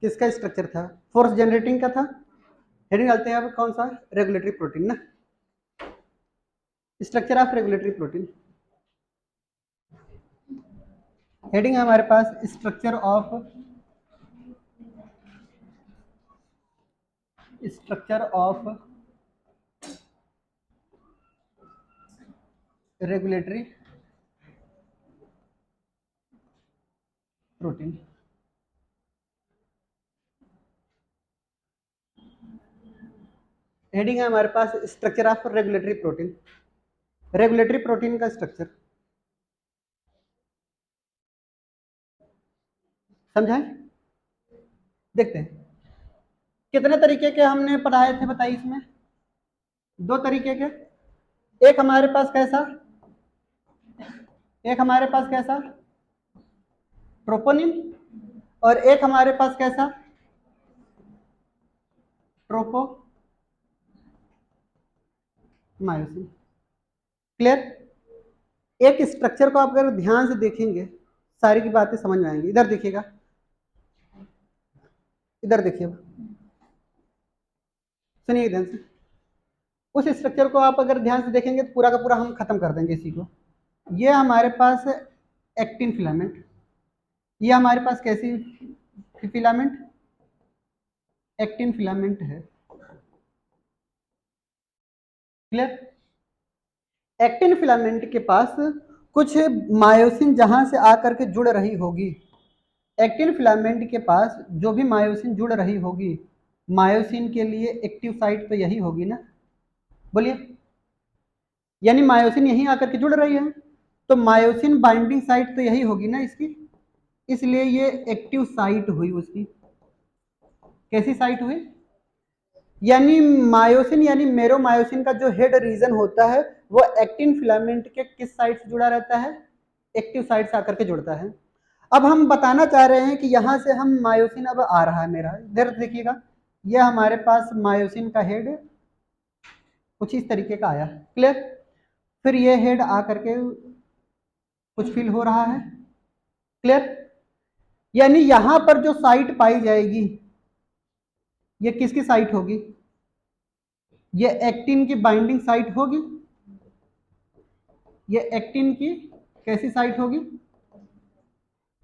किसका स्ट्रक्चर था? Force generating का था। हेडिंग डालते हैं अब कौन सा? रेगुलेटरी प्रोटीन ना, structure of regulatory protein. Heading है हमारे पास structure of regulatory protein. Heading है हमारे पास structure of regulatory protein. Regulatory protein का स्ट्रक्चर समझाएं? देखते हैं कितने तरीके के हमने पढ़ाए थे, बताइए। इसमें 2 तरीके के, एक हमारे पास कैसा ट्रोपोनिन, और एक हमारे पास कैसा ट्रोपोमायोसिन। क्लियर? एक स्ट्रक्चर को आप अगर ध्यान से देखेंगे सारी की बातें समझ में आएंगी। इधर देखिएगा, इधर देखिए, सुनिए ध्यान से। उस स्ट्रक्चर को आप अगर ध्यान से देखेंगे तो पूरा का पूरा हम खत्म कर देंगे इसी को। ये हमारे पास एक्टिन फिलामेंट, ये हमारे पास कैसी फिलामेंट? एक्टिन फिलामेंट है। क्लियर? एक्टिन फिलामेंट के पास कुछ मायोसिन जहां से आकर के जुड़ रही होगी, एक्टिन फिलामेंट के पास जो भी मायोसिन जुड़ रही होगी, मायोसिन के लिए एक्टिव साइट तो यही होगी ना, बोलिए। यानी मायोसिन यहीं आकर के जुड़ रही है, तो मायोसिन बाइंडिंग साइट तो यही होगी ना इसकी, इसलिए ये एक्टिव साइट हुई उसकी। कैसी साइट हुई? यानी मायोसिन यानी मेरोमायोसिन का जो हेड रीजन होता है वो एक्टिन फिलामेंट के किस साइड से जुड़ा रहता है? एक्टिव साइड से आकर के जुड़ता है। अब हम बताना चाह रहे हैं कि यहां से हम मायोसिन अब आ रहा है मेरा, इधर देखिएगा, ये हमारे पास मायोसिन का हेड कुछ इस तरीके का आया। क्लियर? फिर ये हेड आकर के कुछ फिल हो रहा है। क्लियर? यानी यहां पर जो साइट पाई जाएगी ये किसकी साइट होगी? ये एक्टिन की बाइंडिंग साइट होगी। ये एक्टिन की कैसी साइट होगी?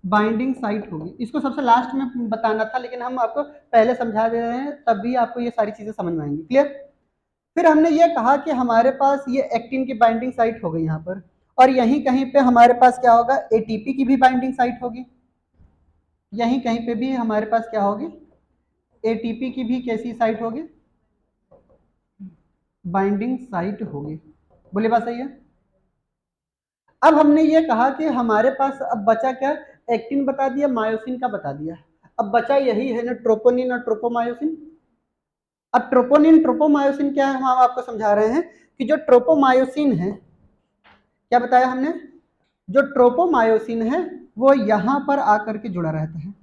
बाइंडिंग साइट होगी। इसको सबसे लास्ट में बताना था लेकिन हम आपको पहले समझा दे रहे हैं, तभी आपको ये सारी चीजें समझ में आएंगी। क्लियर? फिर हमने ये कहा कि हमारे पास ये एक्टिन की बाइंडिंग साइट हो गई यहाँ पर, और यहीं कहीं पे हमारे पास क्या होगा? एटीपी की भी बाइंडिंग साइट होगी। यहीं कहीं पे भी हमारे पास क्या होगी? एटीपी की भी कैसी साइट होगी? बाइंडिंग साइट होगी। बोलिए बात सही है? अब हमने ये कहा कि हमारे पास अब बचा क्या? एक्टिन बता दिया, मायोसिन का बता दिया, अब बचा यही है ना, ट्रोपोनिन और ट्रोपोमायोसिन। अब ट्रोपोनिन ट्रोपोमायोसिन क्या है हम आपको समझा रहे हैं कि जो ट्रोपोमायोसिन है, क्या बताया हमने? जो ट्रोपोमायोसिन है वो यहां पर आकर के जुड़ा रहता है।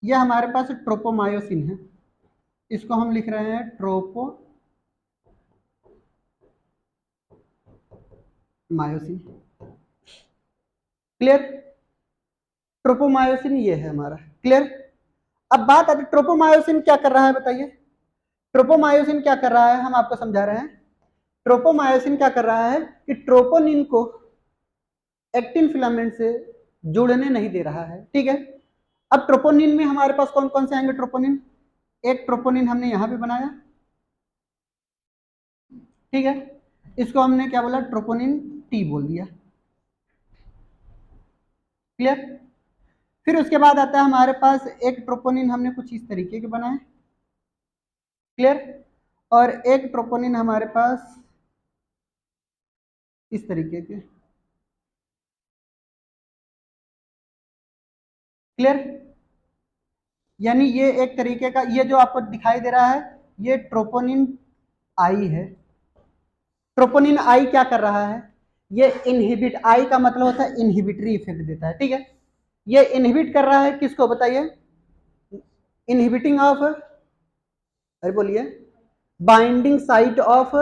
ये हमारे पास ट्रोपोमायोसिन है, इसको हम लिख रहे हैं ट्रोपोमायोसिन। क्लियर? ट्रोपोमायोसिन ये है हमारा। क्लियर? अब बात आती ट्रोपोमायोसिन क्या कर रहा है, बताइए। ट्रोपोमायोसिन क्या कर रहा है हम आपको समझा रहे हैं। ट्रोपोमायोसिन क्या कर रहा है कि ट्रोपोनिन को एक्टिन फिलामेंट से जुड़ने नहीं दे रहा है। ठीक है? अब ट्रोपोनिन में हमारे पास कौन कौन से आएंगे ट्रोपोनिन? एक ट्रोपोनिन हमने यहां पे बनाया, ठीक है, इसको हमने क्या बोला? ट्रोपोनिन टी बोल दिया। क्लियर? फिर उसके बाद आता है हमारे पास एक ट्रोपोनिन हमने कुछ इस तरीके के बनाए। क्लियर? और एक ट्रोपोनिन हमारे पास इस तरीके के। क्लियर? यानी ये एक तरीके का, ये जो आपको दिखाई दे रहा है ये ट्रोपोनिन आई है। ट्रोपोनिन आई क्या कर रहा है? ये इनहिबिट, आई का मतलब होता है इनहिबिटरी इफेक्ट देता है। ठीक है? ये इनहिबिट कर रहा है किसको, बताइए? इनहिबिटिंग ऑफ, अरे बोलिए, binding site of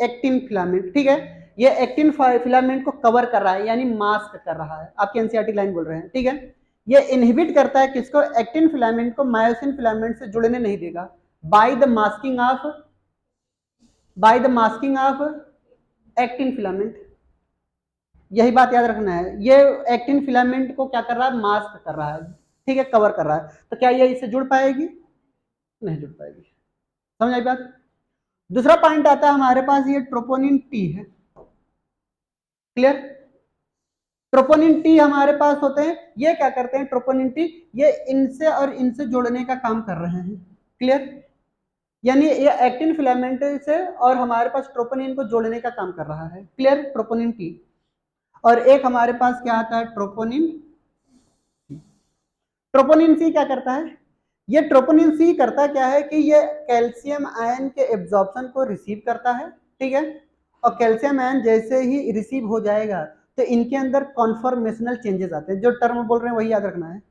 actin filament. ठीक है? ये एक्टिन फिलामेंट को कवर कर रहा है यानी मास्क कर रहा है। आपके एनसीईआरटी लाइन बोल रहे हैं। ठीक है? ये इनहिबिट करता है किसको, एक्टिन फिलामेंट को मायोसिन फिलामेंट से जुड़ने नहीं देगा by the masking of actin filament. यही बात याद रखना है, ये एक्टिन फिलामेंट को क्या कर रहा है, मास्क कर रहा है, ठीक है, कवर कर रहा है। तो क्या ये इससे जुड़ पाएगी, नहीं जुड़ पाएगी। समझ आई बात। दूसरा पॉइंट आता है हमारे पास, ये ट्रोपोनिन टी है। क्लियर। ट्रोपोनिन टी हमारे पास होते हैं, ये क्या करते हैं ट्रोपोनिन टी, ये इनसे और इनसे जोड़ने का काम कर रहे हैं। क्लियर। यानी ये एक्टिन फिलामेंट से और हमारे पास ट्रोपोनिन को जोड़ने का काम कर रहा है। Clear, troponin T. और एक हमारे पास क्या आता है, ट्रोपोनिन। ट्रोपोनिन सी क्या करता है, ये ट्रोपोनिन सी करता क्या है कि ये कैल्शियम आयन के एब्जॉर्प्शन को रिसीव करता है, ठीक है। और कैल्शियम आयन जैसे ही रिसीव हो जाएगा तो इनके अंदर कॉन्फॉर्मेशनल चेंजेस आते हैं, जो टर्म बोल रहे हैं वही याद रखना है।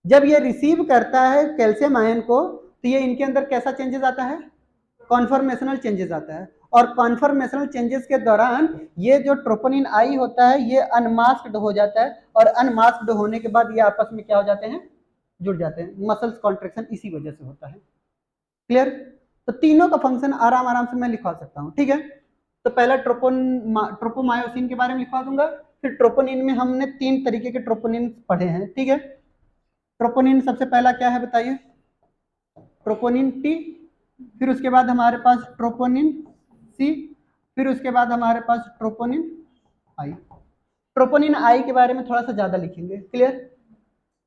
जब ये रिसीव करता है कैल्शियम आयन को तो ये इनके अंदर कैसा चेंजेस आता है, कॉन्फॉर्मेशनल चेंजेस आता है। और कॉन्फॉर्मेशनल चेंजेस के दौरान ये जो ट्रोपोनिन आई होता है ये अनमास्क्ड हो जाता है, और अनमास्क्ड होने के बाद ये आपस में क्या हो जाते हैं, जुड़ जाते हैं। मसल्स कॉन्ट्रेक्शन इसी वजह से होता है। क्लियर। तो तीनों का फंक्शन आराम आराम से मैं लिखवा सकता हूं, ठीक है। तो पहला ट्रोपोमायोसिन के बारे में लिखवा दूंगा। फिर ट्रोपोनिन में हमने 3 तरीके के ट्रोपोनिन पढ़े हैं, ठीक है। ट्रोपोनिन सबसे पहला क्या है बताइए, ट्रोपोनिन टी। फिर उसके बाद हमारे पास ट्रोपोनिन सी। फिर उसके बाद हमारे पास ट्रोपोनिन आई। ट्रोपोनिन आई के बारे में थोड़ा सा ज्यादा लिखेंगे। क्लियर।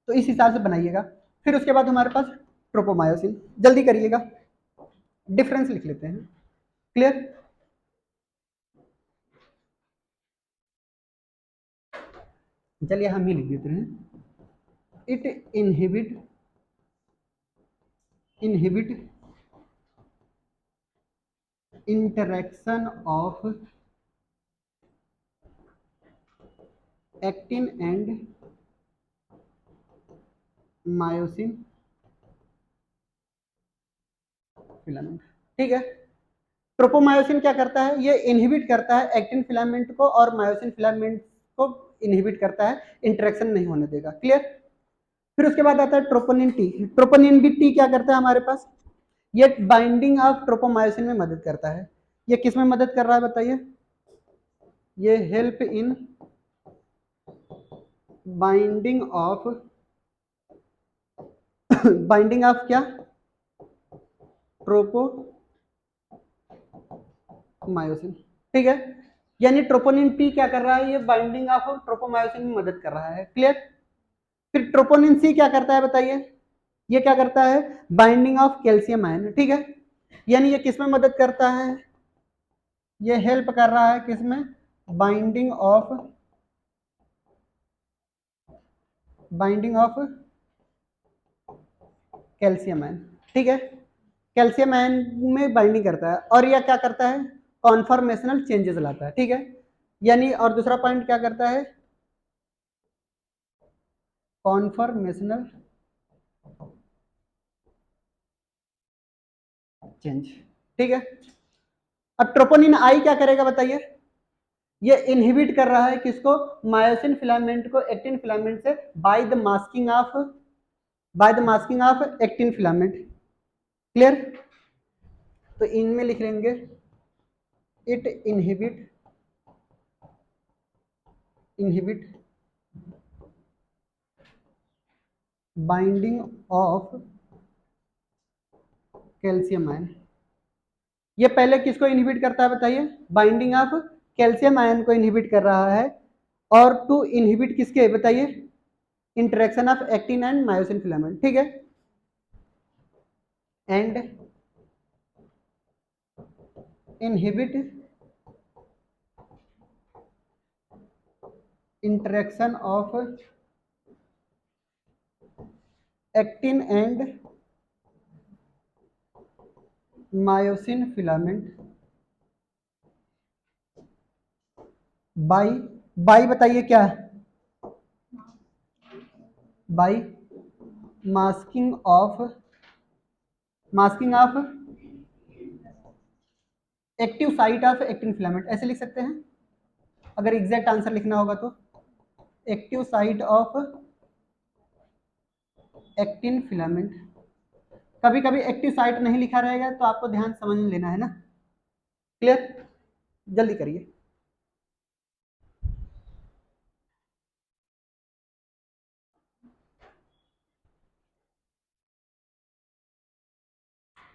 तो इस हिसाब से बनाइएगा। फिर उसके बाद हमारे पास ट्रोपोमायोसिन, जल्दी करिएगा, डिफरेंस लिख लेते हैं। क्लियर। चलिए हम ही लिख देते हैं, it inhibit interaction of actin and myosin filament, ठीक है। ट्रोपोमायोसिन क्या करता है, ये इनहिबिट करता है एक्टिन फिलामेंट को और मायोसिन फिलामेंट को इनहिबिट करता है, इंटरेक्शन नहीं होने देगा। क्लियर। फिर उसके बाद आता है ट्रोपोनिन टी। ट्रोपोनिन भी टी क्या करता है हमारे पास, ये बाइंडिंग ऑफ ट्रोपोमायोसिन में मदद करता है। ये किस में मदद कर रहा है बताइए, ये help in binding of binding of क्या, ट्रोपोमायोसिन, ठीक है। यानी ट्रोपोनिन टी क्या कर रहा है, ये बाइंडिंग ऑफ ट्रोपोमायोसिन में मदद कर रहा है। क्लियर। फिर ट्रोपोनिन सी क्या करता है बताइए, ये क्या करता है, बाइंडिंग ऑफ कैल्शियम आयन, ठीक है। यानी ये किसमें मदद करता है, ये हेल्प कर रहा है किसमें, बाइंडिंग ऑफ कैल्शियम आयन, ठीक है। कैल्शियम आयन में बाइंडिंग करता है, और यह क्या करता है, कॉन्फॉर्मेशनल चेंजेस लाता है, ठीक है। यानी और दूसरा पॉइंट क्या करता है, कॉन्फॉर्मेशनल चेंज, ठीक है। अब ट्रोपोनिन आई क्या करेगा बताइए, ये इनहिबिट कर रहा है किसको, मायोसिन फिलामेंट को एक्टिन फिलामेंट से by the masking of actin filament. Clear. तो इनमें लिख लेंगे, it inhibit binding of calcium ion. ये पहले किसको इनहिबिट करता है बताइए, बाइंडिंग ऑफ कैल्शियम आयन को इनहिबिट कर रहा है। और टू इनहिबिट किसके बताइए, interaction of actin and myosin filament, ठीक है। And inhibit interaction of actin and myosin filament by by बताइए क्या है, by masking of active site of actin filament, ऐसे लिख सकते हैं अगर एग्जैक्ट आंसर लिखना होगा तो, active site of actin filament, कभी कभी एक्टिव साइट नहीं लिखा रहेगा तो आपको ध्यान समझ लेना है ना। क्लियर, जल्दी करिए।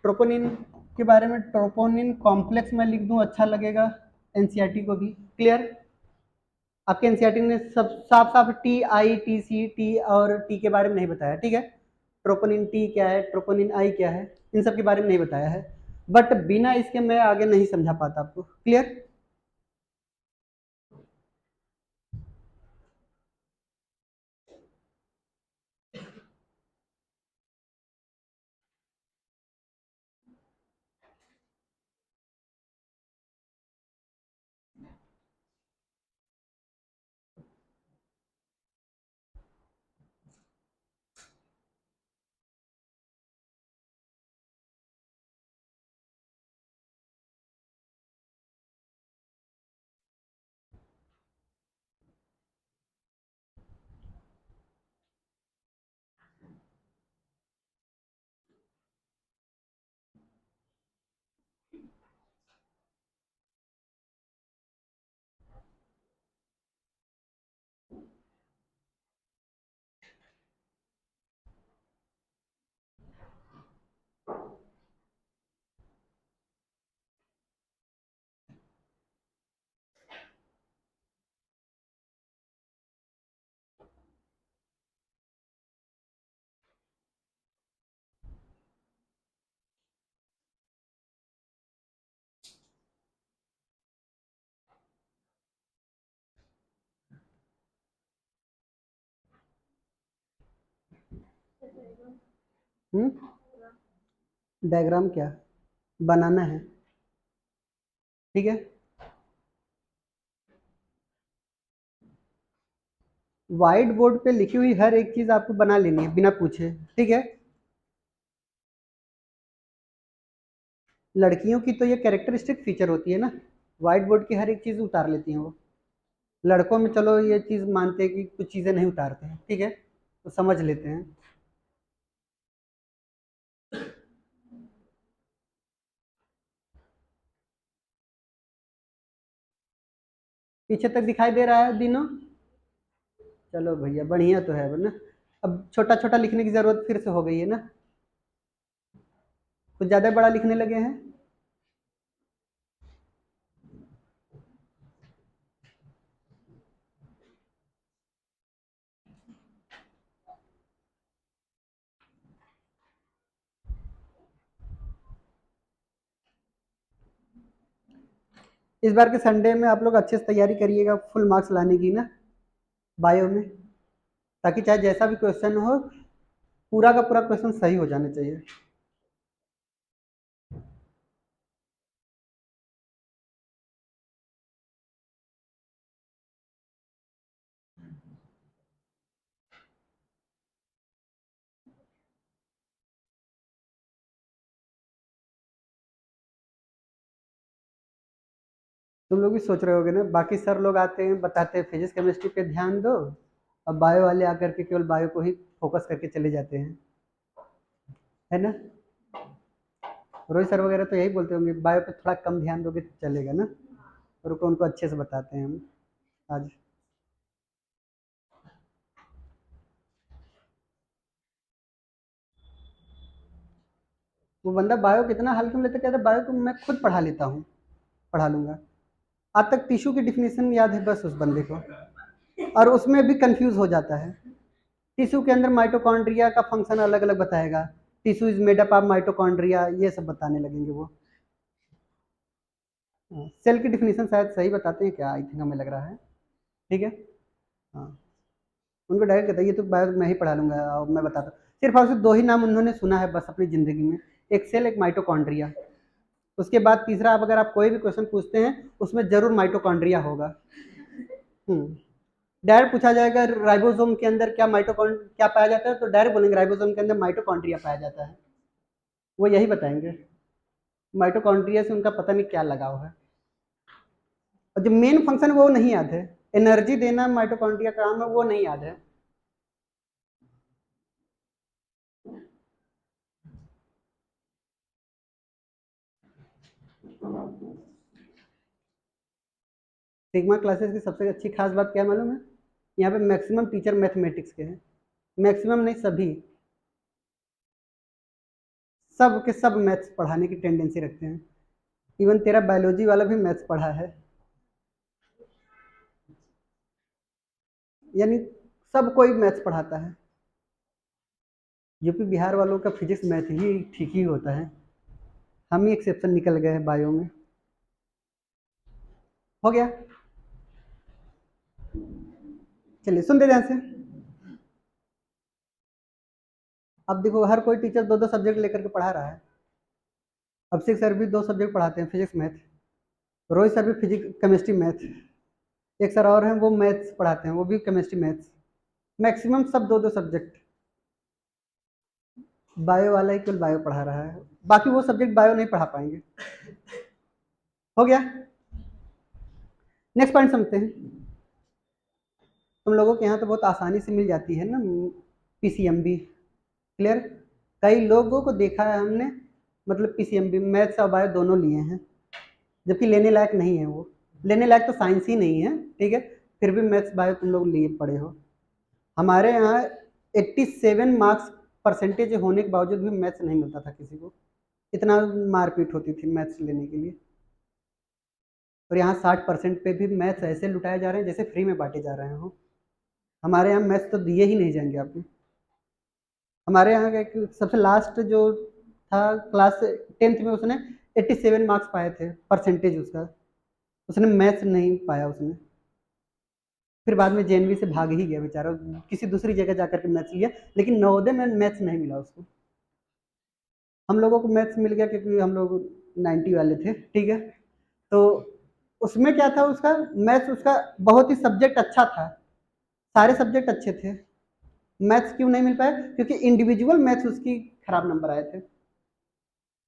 ट्रोपोनिन के बारे में, ट्रोपोनिन कॉम्प्लेक्स में लिख दूं अच्छा लगेगा एनसीईआरटी को भी। क्लियर, आपके एनसीईआरटी ने सब साफ साफ T I T C T और टी के बारे में नहीं बताया, ठीक है। ट्रोपोनिन टी क्या है, ट्रोपोनिन आई क्या है, इन सब के बारे में नहीं बताया है, बट बिना इसके मैं आगे नहीं समझा पाता आपको। क्लियर, डायग्राम क्या बनाना है, ठीक है। व्हाइट बोर्ड पे लिखी हुई हर एक चीज आपको बना लेनी है बिना पूछे, ठीक है। लड़कियों की तो ये कैरेक्टरिस्टिक फीचर होती है ना, व्हाइट बोर्ड की हर एक चीज उतार लेती हैं वो। लड़कों में चलो ये चीज मानते हैं कि कुछ चीजें नहीं उतारते हैं, ठीक है, तो समझ लेते हैं। पीछे तक दिखाई दे रहा है दिनों? चलो भैया बढ़िया तो है ना। अब छोटा छोटा लिखने की जरूरत फिर से हो गई है ना, कुछ ज्यादा बड़ा लिखने लगे हैं। इस बार के संडे में आप लोग अच्छे से तैयारी करिएगा फुल मार्क्स लाने की ना, बायो में, ताकि चाहे जैसा भी क्वेश्चन हो पूरा का पूरा क्वेश्चन सही हो जाना चाहिए। तुम लोग भी सोच रहे होगे ना, बाकी सर लोग आते हैं बताते हैं फिजिक्स केमिस्ट्री पे ध्यान दो, अब बायो वाले आकर के केवल बायो को ही फोकस करके चले जाते हैं, है ना। रोहित सर वगैरह तो यही बोलते होंगे बायो पे थोड़ा कम ध्यान दोगे तो चलेगा ना, और उनको अच्छे से बताते हैं हम आज। वो बंदा बायो कितना हल्के में लेता, कहता बायो को मैं खुद पढ़ा लेता हूँ, पढ़ा लूंगा। आज तक टिश्यू की डिफिनेशन याद है बस उस बंदे को, और उसमें भी कंफ्यूज हो जाता है। टिश्यू के अंदर माइटोकॉन्ड्रिया का फंक्शन अलग अलग बताएगा, tissue is made up of mitochondria, ये सब बताने लगेंगे वो। सेल की डिफिनेशन शायद सही बताते हैं क्या, आई थिंक हमें लग रहा है, ठीक है। हाँ, उनको डायरेक्ट कहता है ये तो बायो मैं ही पढ़ा लूंगा और मैं बताता हूँ। सिर्फ और सिर्फ दो ही नाम उन्होंने सुना है बस अपनी ज़िंदगी में, एक सेल एक माइटोकॉन्ड्रिया। उसके बाद तीसरा अब अगर आप कोई भी क्वेश्चन पूछते हैं उसमें जरूर माइटोकॉन्ड्रिया होगा। डायरेक्ट पूछा जाएगा राइबोसोम के अंदर क्या माइटोकॉन्ड क्या पाया जाता है, तो डायरेक्ट बोलेंगे राइबोसोम के अंदर माइटोकॉन्ड्रिया पाया जाता है, वो यही बताएंगे। माइटोकॉन्ड्रिया से उनका पता नहीं क्या लगाव है, और जो मेन फंक्शन वो नहीं याद है, एनर्जी देना माइटोकॉन्ड्रिया का काम है वो नहीं याद है। सिग्मा क्लासेस की सबसे अच्छी खास बात क्या है मालूम है? यहाँ पे मैक्सिमम टीचर मैथमेटिक्स के हैं, मैक्सिमम नहीं सभी, सब के सब मैथ्स पढ़ाने की टेंडेंसी रखते हैं। इवन तेरा बायोलॉजी वाला भी मैथ्स पढ़ा है, यानी सब कोई मैथ्स पढ़ाता है। यूपी बिहार वालों का फिजिक्स मैथ ही ठीक ही होता है, हम ही एक्सेप्शन निकल गए हैं बायो में। हो गया, चलिए सुन दे ध्यान से। अब देखो हर कोई टीचर दो दो सब्जेक्ट लेकर के पढ़ा रहा है। अभिषेक सर भी दो सब्जेक्ट पढ़ाते हैं, फिजिक्स मैथ। रोहित सर भी फिजिक्स केमिस्ट्री मैथ। एक सर और हैं वो मैथ्स पढ़ाते हैं, वो भी केमिस्ट्री मैथ्स। मैक्सिमम सब दो दो सब्जेक्ट। बायो वाला ही केवल बायो पढ़ा रहा है, बाकी वो सब्जेक्ट बायो नहीं पढ़ा पाएंगे। हो गया, नेक्स्ट पॉइंट समझते हैं। तुम लोगों के यहाँ तो बहुत आसानी से मिल जाती है ना पीसीएमबी, क्लियर। कई लोगों को देखा है हमने, मतलब पीसीएमबी मैथ्स और बायो दोनों लिए हैं, जबकि लेने लायक नहीं है वो। लेने लायक तो साइंस ही नहीं है, ठीक है, फिर भी मैथ्स बायो तुम लोग लिए पढ़े हो। हमारे यहाँ 87 मार्क्स परसेंटेज होने के बावजूद भी मैथ्स नहीं मिलता था किसी को, इतना मारपीट होती थी मैथ्स लेने के लिए। और यहाँ 60% पे भी मैथ्स ऐसे लुटाए जा रहे हैं जैसे फ्री में बांटे जा रहे हो। हमारे यहाँ मैथ्स तो दिए ही नहीं जाएंगे आपको। हमारे यहाँ का एक सबसे लास्ट जो था क्लास 10th में, उसने 87 मार्क्स पाए थे परसेंटेज उसका, उसने मैथ्स नहीं पाया उसने। फिर बाद में जेएनवी से भाग ही गया बेचारा, किसी दूसरी जगह जाकर के मैथ्स लिया, लेकिन नवोदय में मैथ्स नहीं मिला उसको। हम लोगों को मैथ्स मिल गया क्योंकि हम लोग 90 वाले थे, ठीक है। तो उसमें क्या था, उसका मैथ्स उसका बहुत ही सब्जेक्ट अच्छा था, सारे सब्जेक्ट अच्छे थे। मैथ्स क्यों नहीं मिल पाया? क्योंकि इंडिविजुअल मैथ्स उसकी खराब नंबर आए थे।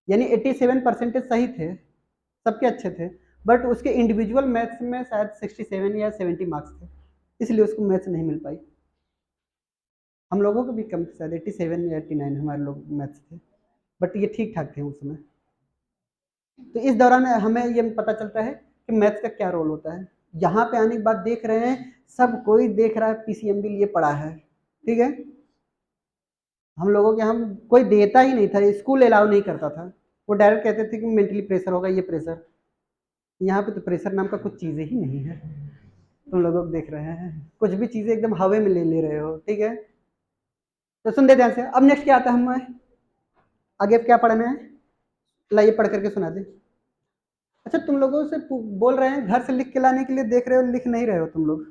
यानी 87% सही थे, सबके अच्छे थे, बट उसके इंडिविजुअल मैथ्स में शायद 67 या 70 मार्क्स थे, इसलिए उसको मैथ्स नहीं मिल पाई। हम लोगों को भी कम थे, शायद 87 या 89 हमारे लोग मैथ्स थे, बट ये ठीक ठाक थे उसमें। तो इस दौरान हमें ये पता चलता है कि मैथ्स का क्या रोल होता है। यहाँ पे आने के बाद देख रहे हैं सब कोई देख रहा है पीसीएमबी लिए पढ़ा है, ठीक है। हम लोगों के हम कोई देता ही नहीं था, स्कूल अलाउ नहीं करता था, वो डायरेक्ट कहते थे कि मेंटली प्रेशर होगा, ये प्रेशर। यहाँ पे तो प्रेशर नाम का कुछ चीज़ें ही नहीं है। तुम लोग देख रहे हैं कुछ भी चीज़ें एकदम हवा में ले ले रहे हो, ठीक है। तो सुन दे ध्यान से। अब नेक्स्ट क्या आता है, हमें आगे क्या पढ़ना है, लाइए पढ़ करके सुना दे। अच्छा, तुम लोगों से बोल रहे हैं घर से लिख के लाने के लिए, देख रहे हो लिख नहीं रहे हो तुम लोग।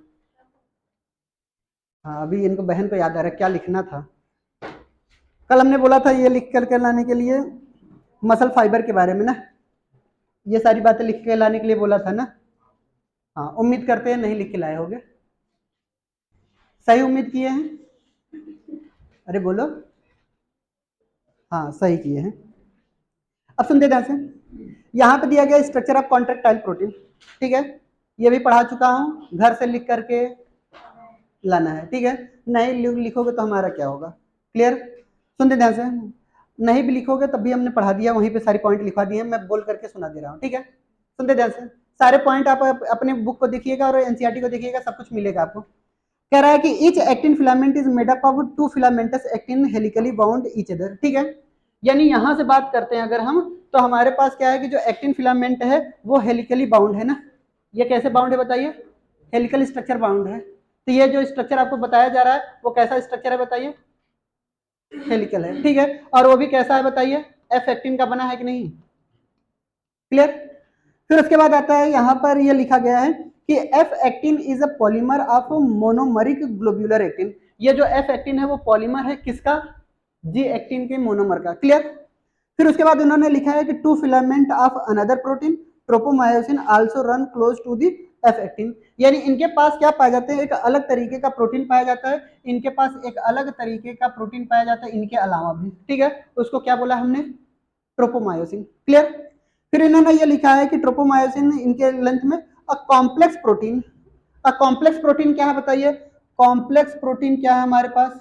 हाँ, अभी इनको बहन को याद आ रहा है क्या लिखना था। कल हमने बोला था ये लिख करके लाने के लिए, मसल फाइबर के बारे में ना, ये सारी बातें लिख के लाने के लिए बोला था ना। हाँ, उम्मीद करते हैं नहीं लिख के लाए होगे, सही उम्मीद किए हैं? अरे बोलो। हाँ, सही किए हैं। अब सुनते ध्यान से, यहाँ पे दिया गया स्ट्रक्चर ऑफ कॉन्ट्रेक्टाइल प्रोटीन, ठीक है, ये भी पढ़ा चुका हूँ, घर से लिख करके लाना है, ठीक है। नहीं लिखोगे तो हमारा क्या होगा, क्लियर। सुनते ध्यान से, नहीं भी लिखोगे तब भी हमने पढ़ा दिया, वहीं पे सारी पॉइंट लिखवा दिए, मैं बोल करके सुना दे रहा हूँ, ठीक है। सुनते ध्यान से, सारे पॉइंट आप अपने बुक को देखिएगा और एनसीईआरटी को देखिएगा, सब कुछ मिलेगा आपको। कह रहा है कि each actin filament is made up of two filaments actin helically bound each other, ठीक है। यानी यहां से बात करते हैं अगर हम, तो हमारे पास क्या है कि जो एक्टिन फिलामेंट है वो हेलिकली बाउंड है ना। ये कैसे बाउंड है बताइए? हेलिकल स्ट्रक्चर बाउंड है। तो ये जो स्ट्रक्चर आपको बताया जा रहा है वो कैसा स्ट्रक्चर है बताइए? हेलिकल है, ठीक है। और वो भी कैसा है बताइए? एफ एक्टिन का बना है कि नहीं, क्लियर। फिर उसके बाद आता है यहाँ पर ये लिखा गया है कि F actin is a polymer of monomeric globular actin. ये जो एफ एक्टिन है वो पॉलीमर है किसका? जी एक्टिन के मोनोमर का, क्लियर। फिर उसके बाद उन्होंने लिखा है कि two filament of another protein tropomyosin also run close to the F actin. यानी इनके पास क्या पाया जाता है? एक अलग तरीके का प्रोटीन पाया जाता है, इनके पास एक अलग तरीके का प्रोटीन पाया जाता है इनके अलावा भी, ठीक है। उसको क्या बोला हमने? Tropomyosin, clear. फिर इन्होंने ये लिखा है कि ट्रोपोमायोसिन इनके लेंथ में a complex protein. A complex protein क्या है बताइए? कॉम्प्लेक्स प्रोटीन क्या है हमारे पास?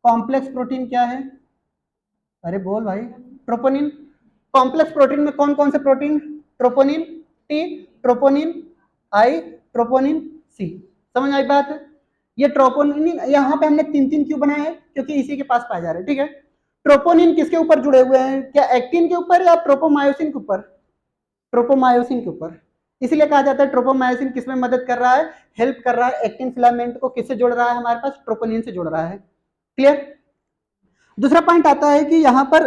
कॉम्प्लेक्स प्रोटीन क्या है? अरे बोल भाई। ट्रोपोनिन। कॉम्प्लेक्स प्रोटीन में कौन कौन से protein? Troponin T, troponin I, troponin C. समझ आई बात? ये ट्रोपोनिन यहाँ पे हमने 3 क्यों बनाए हैं, क्योंकि इसी के पास पाए जा रहे हैं, ठीक है। ट्रोपोनिन किसके ऊपर जुड़े हुए हैं, क्या एक्टिन के ऊपर या ट्रोपोमायोसिन के ऊपर? ट्रोपोमायोसिन के ऊपर। इसलिए कहा जाता है ट्रोपोमायोसिन किसमें मदद कर रहा है, हेल्प कर रहा है, एक्टिन फिलामेंट को किससे जोड़ रहा है, हमारे पास ट्रोपोनिन से जोड़ रहा है। क्लियर? दूसरा पॉइंट आता है कि यहाँ पर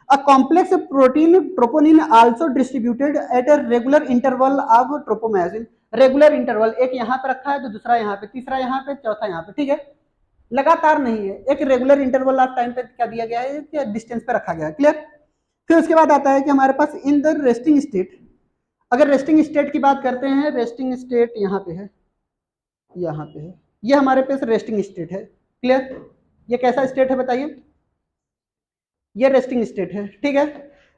a complex protein troponin also distributed at a regular interval of tropomyosin. Regular interval, एक यहाँ पे रखा है तो दूसरा यहाँ पे, तीसरा यहाँ पे, चौथा यहाँ पे, ठीक है। लगातार नहीं है, एक रेगुलर इंटरवल ऑफ टाइम पे क्या दिया गया है, क्या डिस्टेंस पे रखा गया है। क्लियर? फिर उसके बाद आता है कि हमारे पास इन द रेस्टिंग स्टेट, अगर रेस्टिंग स्टेट की बात करते हैं, रेस्टिंग स्टेट यहाँ पे है, यहाँ पे है, ये हमारे पास रेस्टिंग स्टेट है। क्लियर? ये कैसा स्टेट है बताइए, ये रेस्टिंग स्टेट है, ठीक है।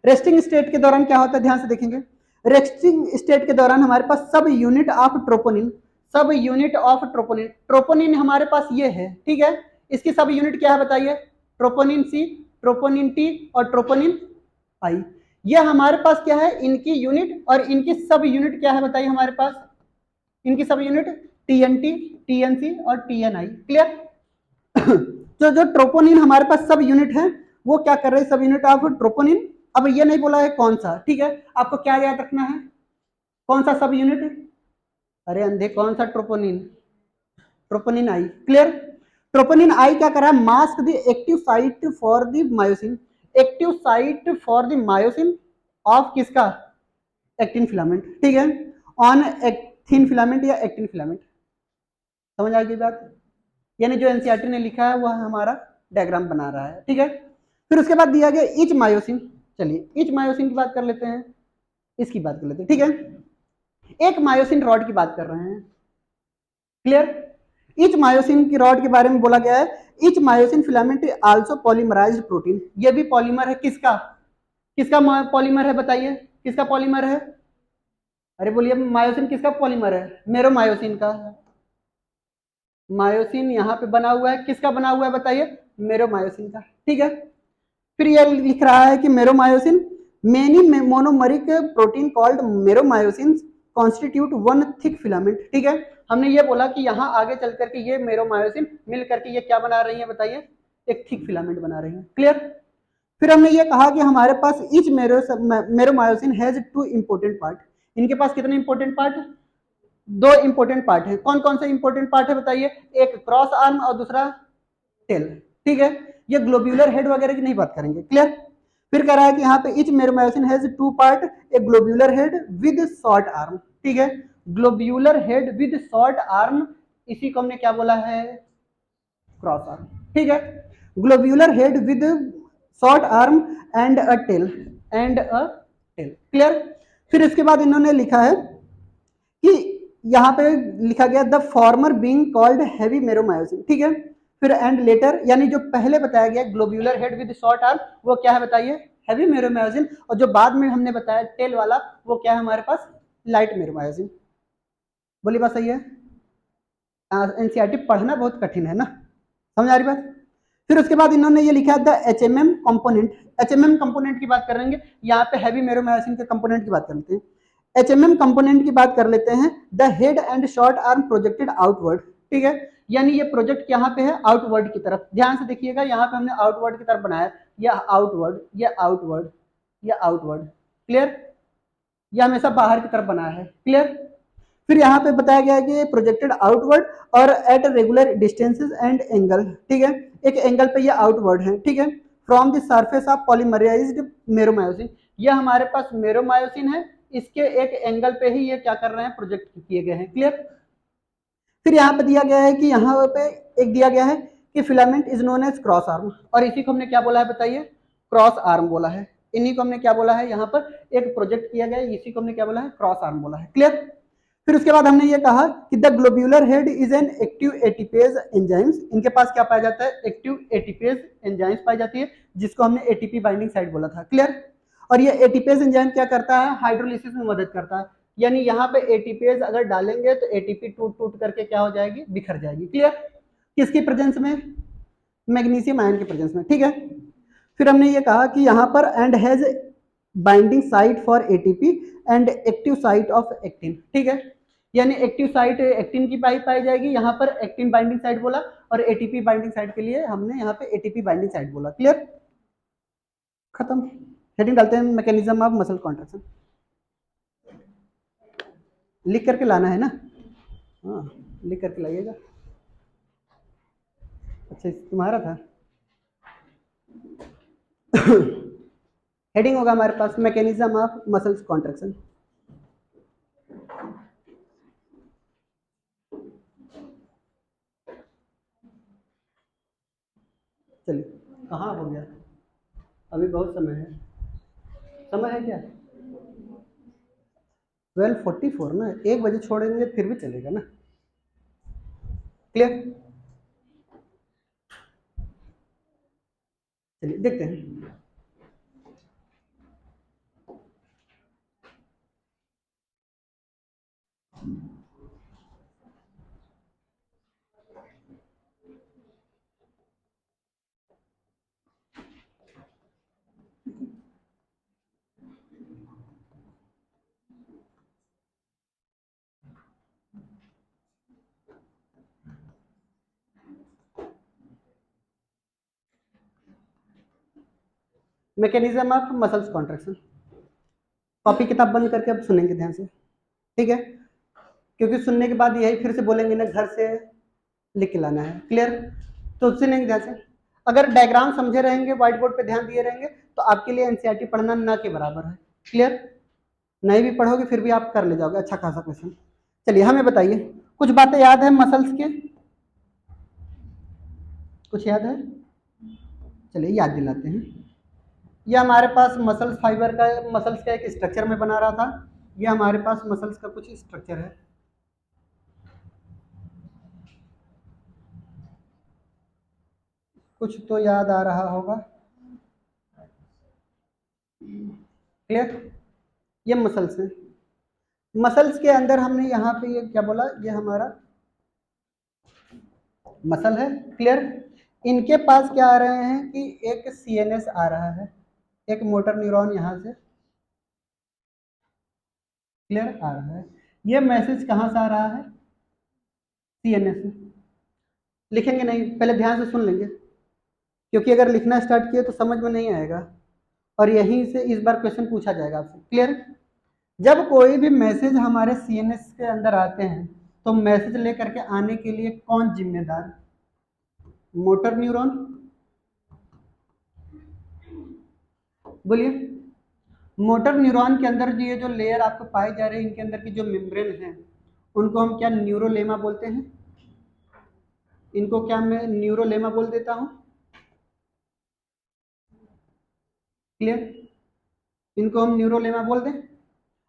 रेस्टिंग स्टेट के दौरान क्या होता है, ध्यान से देखेंगे। रेस्टिंग स्टेट के दौरान हमारे पास subunit of troponin, subunit of troponin, troponin हमारे पास ये है, ठीक है। इसकी सब यूनिट क्या है बताइए, ट्रोपोनिन सी, ट्रोपोनिन टी और ट्रोपोनिन आई। ये हमारे पास क्या है, इनकी यूनिट, और इनकी सब यूनिट क्या है बताइए हमारे पास, इनकी सब यूनिट टीएनटी, टीएनसी और टीएनआई। क्लियर? जो जो ट्रोपोनिन हमारे पास सब यूनिट है, वो क्या कर रहे हैं, सब यूनिट ऑफ ट्रोपोनिन। अब ये नहीं बोला है कौन सा, ठीक है। आपको क्या याद रखना है, कौन सा सब यूनिट, अरे अंधे, कौन सा ट्रोपोनिन, ट्रोपोनिन आई। क्लियर? ट्रोपोनिन आई क्या कर रहा है, mask the active site for the myosin, active site for the myosin of किसका, एक्टिन फिलामेंट, ठीक है, ऑन एक्टिन फिलामेंट या एक्टिन फिलामेंट। समझ आ गई बात? यानी जो एनसीईआरटी ने लिखा है वह हमारा डायग्राम बना रहा है, ठीक है। फिर उसके बाद दिया गया इच मायोसिन। चलिए इच मायोसिन की बात कर लेते हैं, इसकी बात कर लेते हैं, ठीक है। एक मायोसिन रॉड की बात कर रहे हैं। क्लियर? इच मायोसिन की रॉड के बारे में बोला गया है, each myosin filament also polymerised protein. ये भी पॉलीमर है, किसका, किसका पॉलीमर है बताइए, किसका पॉलीमर है, अरे बोलिए, मायोसिन किसका पॉलीमर है, मेरोमायोसिन का। मायोसिन यहाँ पे बना हुआ है, किसका बना हुआ है बताइए, मेरोमायोसिन का, ठीक है। फिर यह लिख रहा है कि meromyosin, many monomeric protein called meromyosin constitute one thick filament, ठीक है। हमने ये बोला कि यहाँ आगे चल करके ये मेरोमायोसिन मिल करके ये क्या बना रही है बताइए, एक थिक फिलामेंट बना रही है। क्लियर? फिर हमने ये कहा कि हमारे पास each meromyosin has two important part. इनके पास कितने इंपोर्टेंट पार्ट, दो इंपोर्टेंट पार्ट है। कौन कौन से इंपोर्टेंट पार्ट है बताइए, एक क्रॉस आर्म और दूसरा टेल, ठीक है। ये ग्लोब्यूलर हेड वगैरह की नहीं बात करेंगे। क्लियर? फिर कह रहा है कि यहाँ पे each meromyosin has two part, a globular head with short arm, ठीक है। Globular head with short arm, इसी को हमने क्या बोला है, क्रॉस आर्म, ठीक है। Globular head with short arm and a tail, and a tail. Clear? फिर इसके बाद इन्होंने लिखा है कि यहाँ पे लिखा गया the former being called heavy meromyosin, ठीक है। फिर एंड लेटर, यानी जो पहले बताया गया globular head with short arm, वो क्या है बताइए, हैवी मेरोमायोसिन। और जो बाद में हमने बताया टेल वाला, वो क्या है हमारे पास, लाइट मेरोमायोसिन। बोली बात सही है? एनसीईआरटी पढ़ना बहुत कठिन है ना, समझ आ रही बात? फिर उसके बाद इन्होंने ये लिखा the HMM component. HMM component की बात करेंगे, यहाँ पे हैवी मेरोमायोसिन के कंपोनेंट की बात करते हैं। एचएमएम कंपोनेंट की बात कर लेते हैं, the head and short arm projected outward, ठीक है। यानी ये प्रोजेक्ट यहाँ पे है आउटवर्ड की तरफ। ध्यान से देखिएगा, यहाँ पे हमने आउटवर्ड की तरफ बनाया, या आउटवर्ड, या आउटवर्ड, या आउटवर्ड। क्लियर? ये हमेशा बाहर की तरफ बना है। क्लियर? फिर यहाँ पे बताया गया है कि प्रोजेक्टेड आउटवर्ड और at regular distances and angle, ठीक है। एक एंगल पे ये आउटवर्ड है, ठीक है, फ्रॉम द सरफेस ऑफ पॉलीमराइज्ड मेरोमायोसिन। ये हमारे पास मेरोमायोसिन है, इसके एक एंगल पे ही ये क्या कर रहे हैं, प्रोजेक्ट किए गए हैं। क्लियर? फिर यहाँ पे दिया गया है कि यहाँ पे एक दिया गया है कि filament is known as cross arm, और इसी को हमने क्या बोला है बताइए, क्रॉस आर्म बोला है। इन्हीं को हमने क्या बोला है, यहाँ पर एक प्रोजेक्ट किया गया है, इसी को हमने क्या बोला है, क्रॉस आर्म बोला है। क्लियर? फिर उसके बाद हमने ये कहा कि the globular head is an active ATPase enzymes. इनके पास क्या पाया जाता है, एक्टिव एटीपेज एंजाइम्स पाई जाती है, जिसको हमने एटीपी बाइंडिंग साइट बोला था। क्लियर? और ये एटीपेज एंजाइम क्या करता है, हाइड्रोलिसिस में मदद करता है। यानी यहाँ पे एटीपेज अगर डालेंगे तो एटीपी टूट टूट करके क्या हो जाएगी, बिखर जाएगी। क्लियर? किसकी प्रेजेंस में, मैग्नीशियम आयन के प्रेजेंस में, ठीक है। फिर हमने ये कहा कि यहाँ पर and has binding site for ATP and active site of actin, ठीक है। यानी एक्टिव साइट एक्टिन की पाई जाएगी, यहाँ पर एक्टिन बाइंडिंग साइट बोला, और एटीपी बाइंडिंग साइट के लिए हमने यहाँ पे एटीपी बाइंडिंग साइट बोला। क्लियर, खत्म। हेडिंग डालते हैं मैकेनिज्म ऑफ मसल कॉन्ट्रैक्शन, लिख करके लाना है ना, हाँ लिख करके लाइएगा। अच्छा तुम्हारा था। हेडिंग होगा हमारे पास मैकेनिज्म ऑफ मसल्स कॉन्ट्रैक्शन। चलिए कहाँ हो गया, अभी बहुत समय है, समय है क्या 12:44 ना, 1 बजे छोड़ेंगे फिर भी चलेगा ना। क्लियर, चलिए देखते हैं। Mechanism of muscles contraction, copy किताब बंद करके अब सुनेंगे ध्यान से, ठीक है, क्योंकि सुनने के बाद यही फिर से बोलेंगे ना घर से लिख के लाना है। क्लियर, तो सुनेंगे ध्यान से। अगर डायग्राम समझे रहेंगे, व्हाइट बोर्ड पे ध्यान दिए रहेंगे, तो आपके लिए एनसीईआरटी पढ़ना ना के बराबर है। क्लियर, नहीं भी पढ़ोगे फिर भी आप कर ले जाओगे अच्छा खासा क्वेश्चन। चलिए हमें बताइए कुछ बातें याद है मसल्स के, कुछ याद है, चलिए याद दिलाते हैं। ये हमारे पास मसल्स फाइबर का, मसल्स का एक स्ट्रक्चर में बना रहा था, ये हमारे पास मसल्स का कुछ स्ट्रक्चर है। कुछ तो याद आ रहा होगा। क्लियर, ये मसल्स है, मसल्स के अंदर हमने यहाँ पे ये क्या बोला, ये हमारा मसल है। क्लियर, इनके पास क्या आ रहे हैं कि एक सीएनएस आ रहा है, एक मोटर न्यूरॉन यहाँ से क्लियर आ रहा है। ये मैसेज कहाँ से आ रहा है, सीएनएस से। लिखेंगे नहीं, पहले ध्यान से सुन लेंगे, क्योंकि अगर लिखना स्टार्ट किए तो समझ में नहीं आएगा, और यहीं से इस बार क्वेश्चन पूछा जाएगा आपसे। क्लियर, जब कोई भी मैसेज हमारे सीएनएस के अंदर आते हैं तो मैसेज लेकर के आने के लिए कौन जिम्मेदार, मोटर न्यूरॉन, बोलिए। मोटर न्यूरॉन के अंदर ये जो लेयर आपको पाई जा रही है, इनके अंदर की जो मेम्ब्रेन है, उनको हम क्या न्यूरोलेमा बोलते हैं, इनको क्या मैं न्यूरोलेमा बोल देता हूं। क्लियर, इनको हम न्यूरोलेमा बोल दें,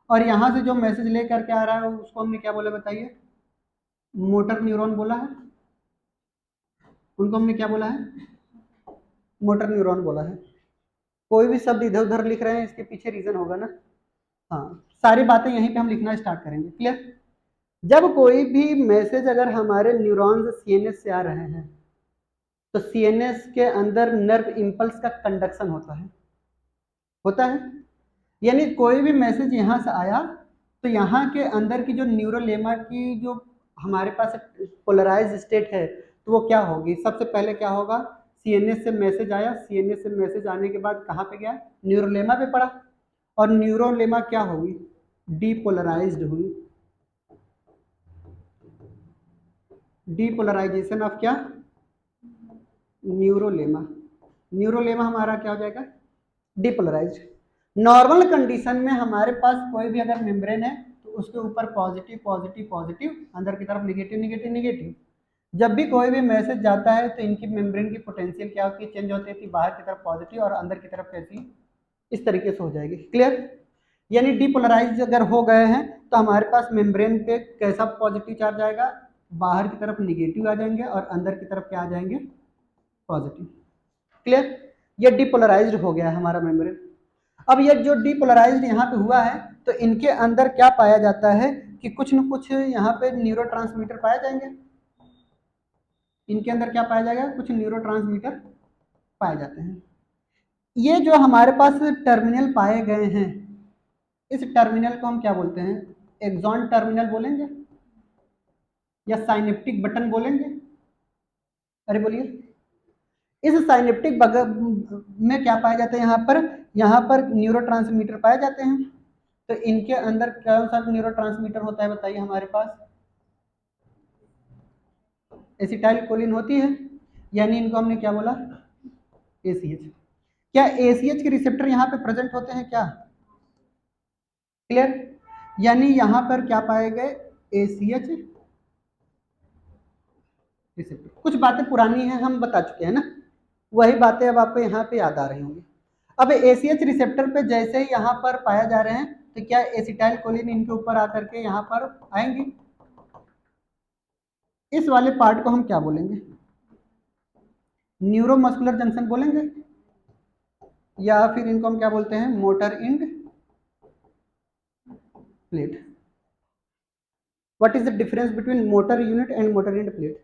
और यहां से जो मैसेज लेकर के आ रहा है उसको हमने क्या बोला बताइए, मोटर न्यूरॉन बोला है, उनको हमने क्या बोला है, मोटर न्यूरॉन बोला है। कोई भी शब्द इधर उधर लिख रहे हैं इसके पीछे रीजन होगा ना, हाँ सारी बातें यहीं पे हम लिखना स्टार्ट करेंगे। क्लियर, जब कोई भी मैसेज अगर हमारे न्यूरॉन्स सीएनएस से आ रहे हैं तो सीएनएस के अंदर नर्व इंपल्स का कंडक्शन होता है, यानी कोई भी मैसेज यहाँ से आया तो यहाँ के अंदर की जो न्यूरोलेमा की जो हमारे पास पोलराइज स्टेट है, तो वो क्या होगी, सबसे पहले क्या होगा, सीएनएस से मैसेज आया, सीएनएस से मैसेज आने के बाद कहाँ पे गया, न्यूरोलेमा पे पड़ा, और न्यूरोलेमा क्या होगी, डीपोलराइज्ड हुई, डीपोलराइजेशन ऑफ क्या, न्यूरोलेमा। न्यूरोलेमा हमारा क्या हो जाएगा, डिपोलराइज्ड। नॉर्मल कंडीशन में हमारे पास कोई भी अगर मेम्ब्रेन है तो उसके ऊपर पॉजिटिव पॉजिटिव पॉजिटिव, अंदर की तरफ निगेटिव निगेटिव निगेटिव। जब भी कोई भी मैसेज जाता है तो इनकी मेम्ब्रेन की पोटेंशियल क्या होती है, चेंज होती है, बाहर की तरफ पॉजिटिव और अंदर की तरफ कैसी, इस तरीके से हो जाएगी। क्लियर, यानी डिपोलराइज अगर हो गए हैं तो हमारे पास मेम्ब्रेन पे कैसा पॉजिटिव चार्ज आएगा, बाहर की तरफ निगेटिव आ जाएंगे और अंदर की तरफ क्या आ जाएंगे, पॉजिटिव। क्लियर, ये डिपोलराइज्ड हो गया है हमारा मेम्ब्रेन। अब ये जो डिपोलराइज्ड यहाँ पे हुआ है तो इनके अंदर क्या पाया जाता है कि कुछ न कुछ यहाँ पे न्यूरोट्रांसमीटर पाए जाएंगे, इनके अंदर क्या पाया जाएगा, कुछ न्यूरोट्रांसमीटर पाए जाते हैं। ये जो हमारे पास टर्मिनल पाए गए हैं, इस टर्मिनल को हम क्या बोलते हैं, एक्सॉन टर्मिनल बोलेंगे। या साइनेप्टिक बटन बोलेंगे? अरे बोलिए। इस साइनेप्टिक में क्या पाया जाता है? यहाँ पर न्यूरोट्रांसमीटर पाए जाते हैं। तो इनके अंदर कौन सा न्यूरोट्रांसमीटर होता है बताइए हमारे पास? एसिटाइल कोलिन होती है, यानी इनको हमने क्या बोला? एसीएच। क्या एसीएच के रिसेप्टर यहाँ पे प्रेजेंट होते हैं क्या? क्लियर? यानी यहाँ पर क्या पाए गए? ACH receptor. कुछ बातें पुरानी हैं, हम बता चुके हैं ना, वही बातें अब आपको यहाँ पे याद आ रही होंगी। अब एसीएच रिसेप्टर पे जैसे ही यहाँ पर पाया जा रहे हैं, तो क्या एसिटाइल कोलिन इनके ऊपर आकर के यहाँ पर आएंगे? इस वाले पार्ट को हम क्या बोलेंगे? न्यूरोमस्कुलर जंक्शन बोलेंगे, या फिर इनको हम क्या बोलते हैं? Motor end plate. What is the difference between motor unit and motor end plate?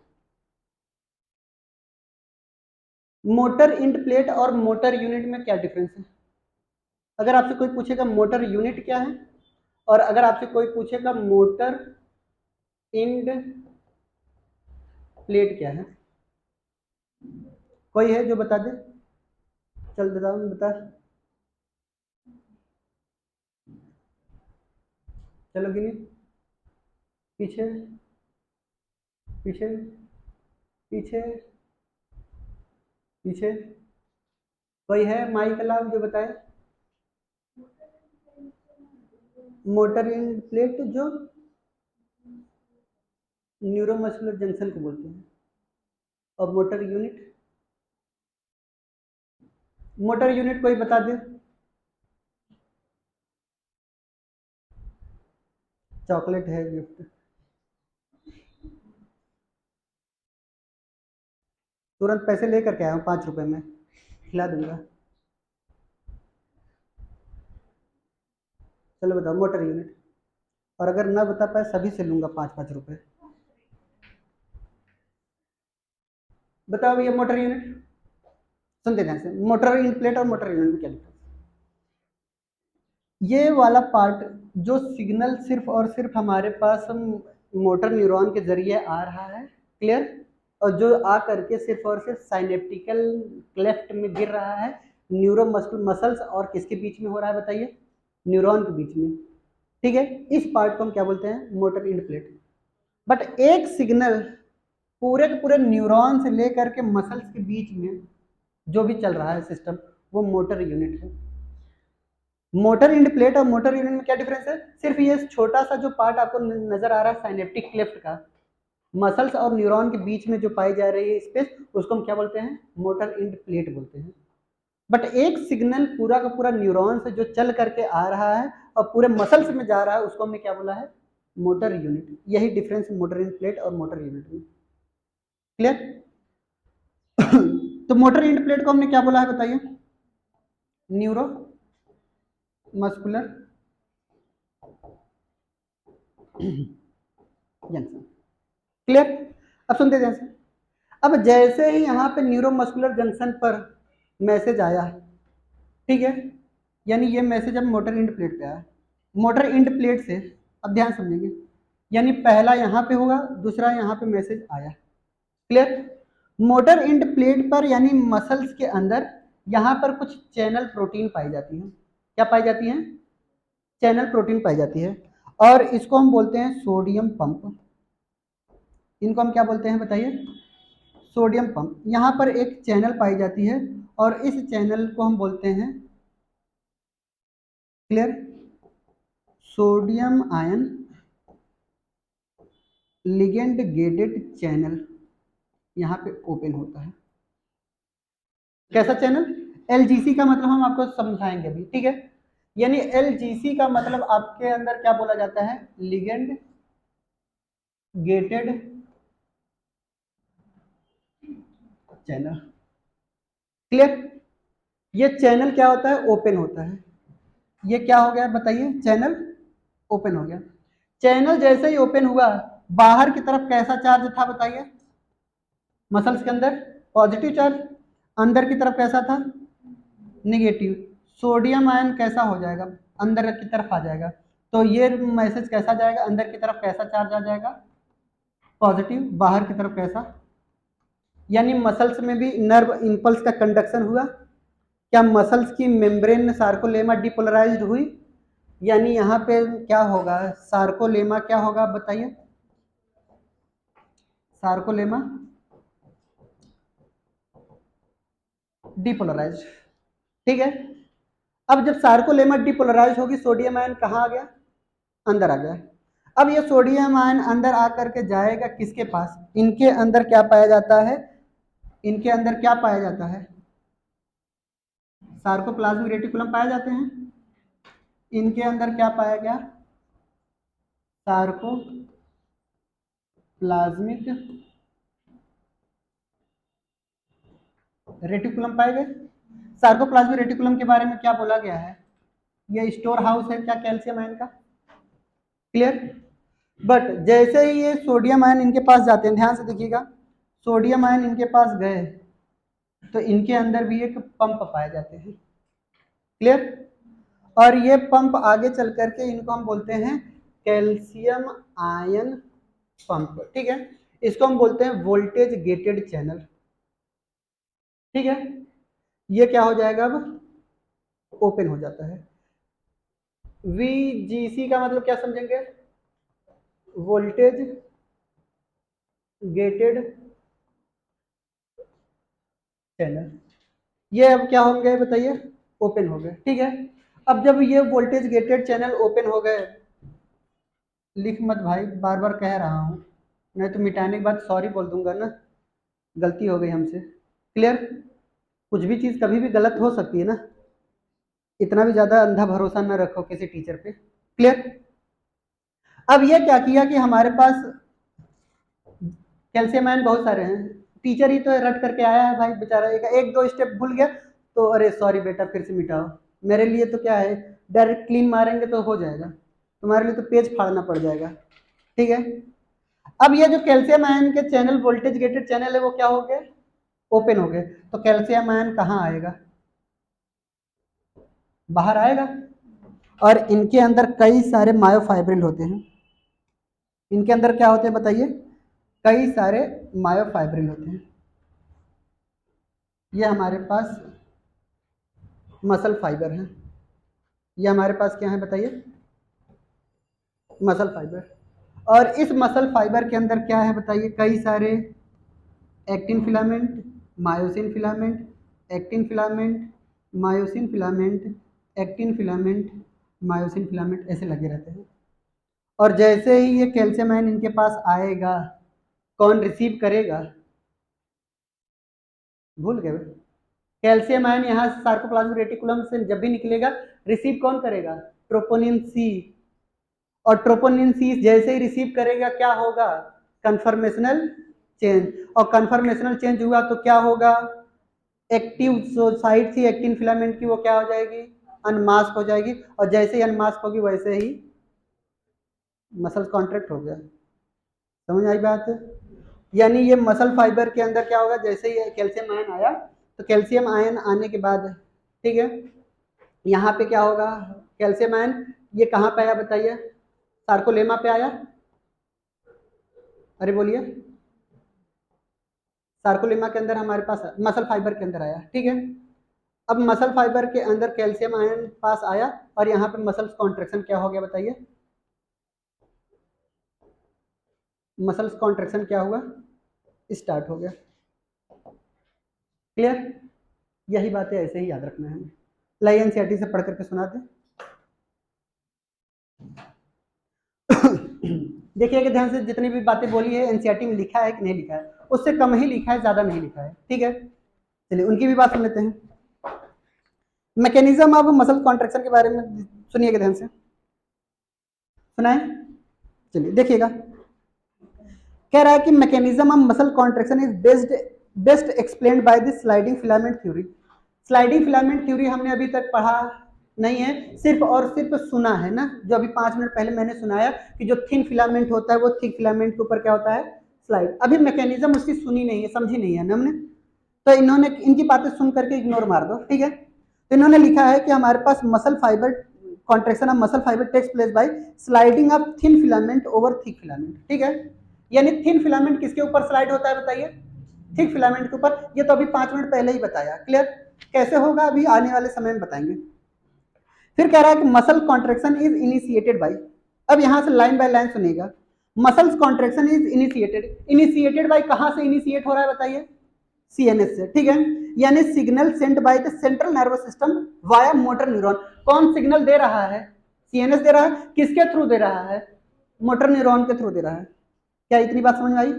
Motor end plate और मोटर यूनिट में क्या डिफरेंस है? अगर आपसे कोई पूछेगा मोटर यूनिट क्या है, और अगर आपसे कोई पूछेगा मोटर इंड प्लेट क्या है, कोई है जो बता दे? चल बताओ, बता। चलो गिनी। पीछे पीछे पीछे पीछे। कोई है माइक अलाव जो बताए? मोटर इंड प्लेट जो न्यूरोमस्कुलर जंक्शन को बोलते हैं, और मोटर यूनिट? मोटर यूनिट कोई बता दे? चॉकलेट है गिफ्ट, तुरंत पैसे लेकर के आया हूँ, 5 रुपए में खिला दूंगा। चलो बताओ मोटर यूनिट, और अगर ना बता पाए सभी से लूंगा 5-5 रुपए। बताओ भैया मोटर यूनिट। सुनते ध्यान से, मोटर इन प्लेट और मोटर यूनिट में क्या डिफरेंस? ये वाला पार्ट जो सिग्नल सिर्फ और सिर्फ हमारे पास मोटर न्यूरॉन के जरिए आ रहा है, क्लियर, और जो आ करके सिर्फ और सिर्फ साइनेप्टिकल क्लेफ्ट में गिर रहा है, न्यूरो मसल्स और किसके बीच में हो रहा है बताइए? न्यूरॉन के बीच में। ठीक है, इस पार्ट को हम क्या बोलते हैं? Motor end plate. बट एक सिग्नल पूरे के पूरे न्यूरॉन से लेकर के मसल्स के बीच में जो भी चल रहा है सिस्टम, वो मोटर यूनिट है। मोटर इंड प्लेट और मोटर यूनिट में क्या डिफरेंस है? सिर्फ ये छोटा सा जो पार्ट आपको नजर आ रहा है साइनेप्टिक क्लेफ्ट का, मसल्स और न्यूरॉन के बीच में जो पाई जा रही है स्पेस, उसको हम क्या बोलते हैं? मोटर इंड प्लेट बोलते हैं। बट एक सिग्नल पूरा का पूरा न्यूरॉन से जो चल करके आ रहा है और पूरे मसल्स में जा रहा है, उसको हमने क्या बोला है? Motor unit. यही डिफरेंस है मोटर इंड प्लेट और मोटर यूनिट में। क्लियर? तो मोटर इंड प्लेट को हमने क्या बोला है बताइए? Neuro muscular junction. क्लियर? अब सुनते ध्यान से। अब जैसे ही यहाँ पे न्यूरोमस्कुलर जंक्शन पर मैसेज आया, ठीक है, यानी ये मैसेज अब मोटर इंड प्लेट पे आया। मोटर इंड प्लेट से, अब ध्यान समझेंगे, यानी पहला यहाँ पे होगा, दूसरा यहाँ पे मैसेज आया। क्लियर? मोटर इंड प्लेट पर यानी मसल्स के अंदर यहाँ पर कुछ चैनल प्रोटीन पाई जाती है। क्या पाई जाती है? चैनल प्रोटीन पाई जाती है, और इसको हम बोलते हैं सोडियम पंप। इनको हम क्या बोलते हैं बताइए? Sodium pump. यहाँ पर एक चैनल पाई जाती है, और इस चैनल को हम बोलते हैं, clear, sodium ion ligand gated channel यहाँ पे ओपन होता है। कैसा चैनल? एलजीसी का मतलब हम आपको समझाएंगे अभी, ठीक है। यानी एलजीसी का मतलब आपके अंदर क्या बोला जाता है? Ligand gated channel. क्लियर? ये चैनल क्या होता है? ओपन होता है। ये क्या हो गया बताइए? चैनल ओपन हो गया। चैनल जैसे ही ओपन हुआ, बाहर की तरफ कैसा चार्ज था बताइए? मसल्स के अंदर पॉजिटिव चार्ज, अंदर की तरफ कैसा था? निगेटिव। सोडियम आयन कैसा हो जाएगा? अंदर की तरफ आ जाएगा। तो ये मैसेज कैसा जाएगा? अंदर की तरफ कैसा चार्ज आ जाएगा? पॉजिटिव, बाहर की तरफ कैसा, यानी मसल्स में भी नर्व इंपल्स का कंडक्शन हुआ। क्या मसल्स की मेम्ब्रेन सार्कोलेमा डिपोलराइज्ड हुई, यानी यहाँ पे क्या होगा, सार्कोलेमा क्या होगा बताइए, सार्कोलेमा डिपोलराइज्ड, ठीक है। अब जब सार्कोलेमा डिपोलराइज होगी, सोडियम आयन कहाँ आ गया, अंदर आ गया। अब ये सोडियम आयन अंदर आकर के जाएगा किसके पास, इनके अंदर क्या पाया जाता है, इनके अंदर क्या पाया जाता है, सार्कोप्लाज्मिक रेटिकुलम पाए जाते हैं। इनके अंदर क्या पाया गया, सार्कोप्लाज्मिक रेटिकुलम पाए गए। सार्कोप्लाज्मिक रेटिकुलम के बारे में क्या बोला गया है, ये स्टोर हाउस है क्या कैल्शियम आयन का, क्लियर। बट जैसे ही ये सोडियम आयन इनके पास जाते हैं, ध्यान से देखिएगा, सोडियम आयन इनके पास गए तो इनके अंदर भी एक पंप पाए जाते हैं, क्लियर। और ये पंप आगे चल करके इनको हम बोलते हैं कैल्शियम आयन पंप, ठीक है। इसको हम बोलते हैं वोल्टेज गेटेड चैनल, ठीक है। ये क्या हो जाएगा, अब ओपन हो जाता है। VGC का मतलब क्या समझेंगे, वोल्टेज गेटेड चैनल। ये अब क्या होंगे बताइए, ओपन हो गए, ठीक है। अब जब ये वोल्टेज गेटेड चैनल ओपन हो गए, लिख मत भाई, बार बार कह रहा हूँ, नहीं तो मिटाने के बाद सॉरी बोल दूंगा ना, गलती हो गई हमसे, क्लियर। कुछ भी चीज़ कभी भी गलत हो सकती है ना, इतना भी ज़्यादा अंधा भरोसा न रखो किसी टीचर पे, क्लियर। अब ये क्या किया कि हमारे पास कैल्शियम आयन बहुत सारे हैं, टीचर ही तो रट करके आया है भाई बेचारा, एक दो स्टेप भूल गया तो अरे सॉरी बेटा फिर से मिटाओ। मेरे लिए तो क्या है, डायरेक्ट क्लीन मारेंगे तो हो जाएगा, तुम्हारे लिए तो पेज फाड़ना पड़ जाएगा, ठीक है। अब ये जो कैल्शियम आयन के चैनल वोल्टेज गेटेड चैनल है वो क्या हो गए, ओपन हो गए। तो कैल्शियम आयन कहाँ आएगा, बाहर आएगा। और इनके अंदर कई सारे मायोफाइब्रिल होते हैं, इनके अंदर क्या होते हैं बताइए, कई सारे मायोफाइब्रिल होते हैं। ये हमारे पास मसल फाइबर है, ये हमारे पास क्या है बताइए, मसल फाइबर। और इस मसल फाइबर के अंदर क्या है बताइए, कई सारे actin filament, myosin filament, actin filament, myosin filament, actin filament, myosin filament ऐसे लगे रहते हैं। और जैसे ही ये कैल्शियम आयन इनके पास आएगा, कौन रिसीव करेगा, भूल गए, कैल्शियम आयन यहाँ सार्कोप्लाज्मिक रेटिकुलम से जब भी निकलेगा, रिसीव कौन करेगा, ट्रोपोनिन सी। और ट्रोपोनिन सी जैसे ही रिसीव करेगा क्या होगा, कन्फर्मेशनल चेंज। और कन्फर्मेशनल चेंज हुआ तो क्या होगा, एक्टिव जो साइड थी एक्टिन फिलामेंट की वो क्या हो जाएगी, अनमास्क हो जाएगी। और जैसे ही अनमास्क होगी वैसे ही मसल कॉन्ट्रैक्ट हो गया, समझ आई बात। यानी ये मसल फाइबर के अंदर क्या होगा, जैसे ही कैल्शियम आयन आया तो कैल्शियम आयन आने के बाद, ठीक है, यहाँ पे क्या होगा, कैल्शियम आयन ये कहाँ पे आया बताइए, सार्कोलेमा पे आया, अरे बोलिए, सार्कोलेमा के अंदर हमारे पास मसल फाइबर के अंदर आया, ठीक है। अब मसल फाइबर के अंदर कैल्शियम आयन पास आया और यहाँ पे मसल कॉन्ट्रेक्शन क्या हो गया बताइए, मसल्स कॉन्ट्रेक्शन क्या हुआ, स्टार्ट हो गया, क्लियर। यही बातें ऐसे ही याद रखना है, लाइए एनसीईआरटी से पढ़ करके सुना दें। देखिए कि ध्यान से, जितनी भी बातें बोली है एनसीईआरटी में लिखा है कि नहीं लिखा है, उससे कम ही लिखा है, ज्यादा नहीं लिखा है, ठीक है। चलिए उनकी भी बात सुन लेते हैं। मैकेनिज्म ऑफ मसल कॉन्ट्रेक्शन के बारे में सुनिएगा ध्यान से, सुनाए, चलिए देखिएगा। कह रहा है कि mechanism of muscle contraction is best explained by the sliding filament theory. Sliding filament theory हमने अभी तक पढ़ा नहीं है, सिर्फ और सिर्फ सुना है ना, जो अभी 5 मिनट पहले मैंने सुनाया कि जो थिन फिलामेंट होता है वो थिक फिलामेंट के ऊपर क्या होता है, स्लाइड। अभी मैकेनिज्म उसकी सुनी नहीं है, समझी नहीं है ना हमने, तो इन्होंने इनकी बातें सुन करके इग्नोर मार दो, ठीक है। तो इन्होंने लिखा है कि हमारे पास muscle fibre contraction of muscle fibre takes place by sliding of thin filament over thick filament, ठीक है। यानी थिन फिलामेंट किसके ऊपर स्लाइड होता है बताइए, थिक फिलामेंट के ऊपर। ये तो अभी 5 मिनट पहले ही बताया, क्लियर। कैसे होगा अभी आने वाले समय में बताएंगे। फिर कह रहा है कि muscle contraction is initiated by, अब यहां से लाइन बाय लाइन सुनिएगा। Muscles contraction is initiated by, कहां से इनिशिएट हो रहा है बताइए, सीएनएस से, ठीक है। यानी signal sent by the central nervous system via motor neuron. कौन सिग्नल दे रहा है, सीएनएस दे रहा है, किसके थ्रू दे रहा है, मोटर न्यूरॉन के थ्रू दे रहा है। क्या इतनी बात समझ में आई।